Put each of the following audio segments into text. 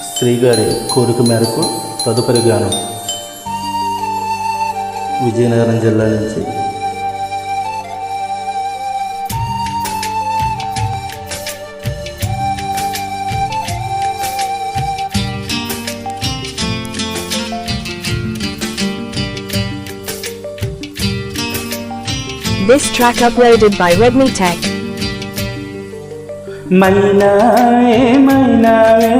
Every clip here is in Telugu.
శ్రీగారి కోరిక మేరకు తదుపరి గానం విజయనగరం జిల్లా నుంచి. This track uploaded by Redmi Tech. మైనావే మైనావే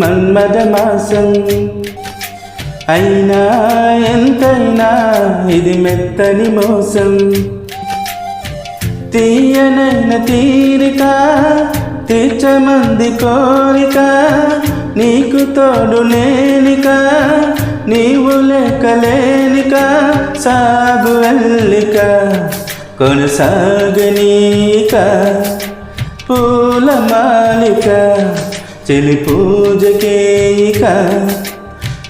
Manmadha మాసం అయినా ఎంతైనా ఇది మెత్తని మోసం. తీయనైన తీరిక తీర్చమంది కోరిక నీకు తోడు నేనిక నీవు లెక్కలేనిక సాగు వెళ్ళిక కొనసాగనీక పూల మాలిక చెలి పూజకేయిక.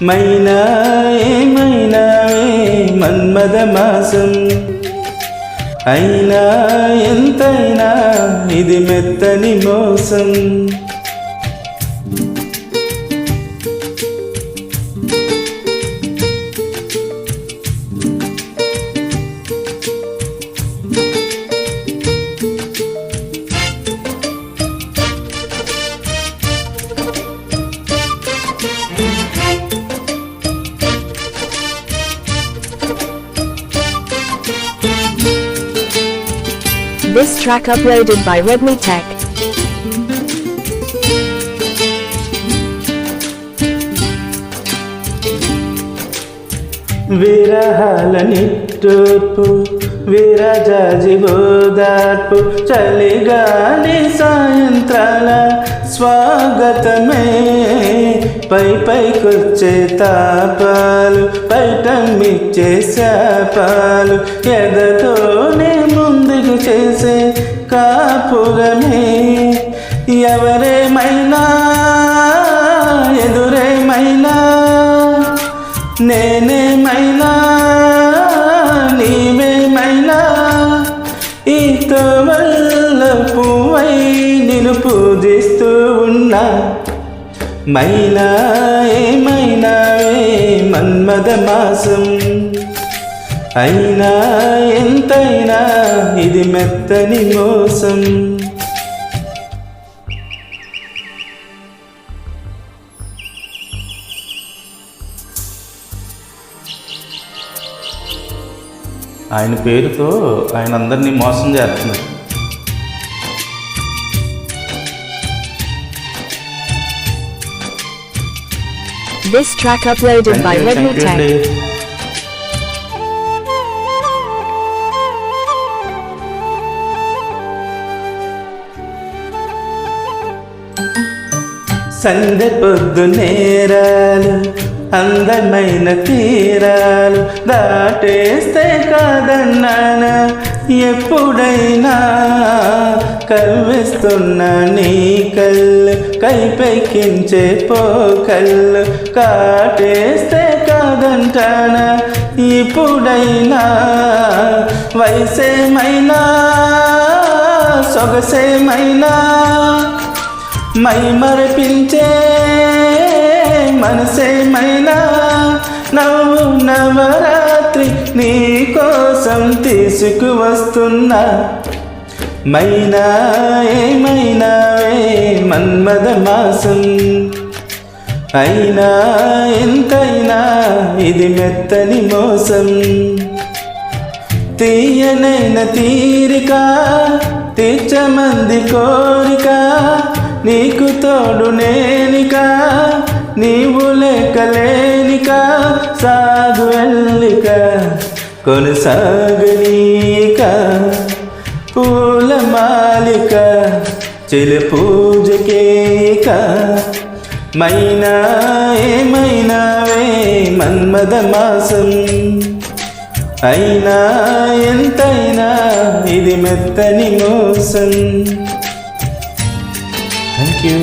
మైనావే మైనావే మన్మద మాసం అయినా ఎంతైనా ఇది మెత్తని మోసం. This track uploaded by Redmi Tech. విరహాల నిట్టూర్పు విరజాజి ఓదార్పు చలిగాలి సాయంత్రాల స్వాగతమే పై పైకొచ్చే తాపాలు బయటమిచ్చే శాపాలు ఎదతోనే ముందుకు చేసే కాపురమే. ఎవరేమైనా ఎదురేమైనా నేనేమైనా నీవేమైనా ఈ తోవల్ల పువ్వై నిన్ను పూజిస్తూ ఉన్నా. మైనావే మైనావే మన్మద మాసం అయినా ఎంతైనా ఇది మెత్తని మోసం. ఆయన పేరుతో ఆయన అందరినీ మోసం చేస్తున్నారు. This track uploaded by Redmi Tech. సందె పొద్దు నేరాలు అందమైన తీరాలు దాటేస్తే కాదన్నానా ఎప్పుడైనా కవ్విస్తున్న నీ కళ్ళు కైపెక్కించే పోకళ్ళు కాటేస్తే కాదంటానా ఇప్పుడైనా వయసేమైనా సొగసేమైనా మై మరపించే మనసేమైనా నవ్వు నవరాత్రి నీ కోసం తీసుకువస్తున్నా. మైనావే మైనావే మన్మద మాసం అయినా ఎంతైనా ఇది మెత్తని మోసం. తీయనైన తీరిక తీర్చమంది కోరిక నీకు తోడు నేనిక నీవు లేకలేనిక సాగు వెళ్ళిక కొనసాగనీక పూల మాలిక చెలి పూజకేయిక. మైనావే మైనావే మన్మద మాసం అయినా ఎంతైనా ఇది మెత్తని మోసం. Thank you.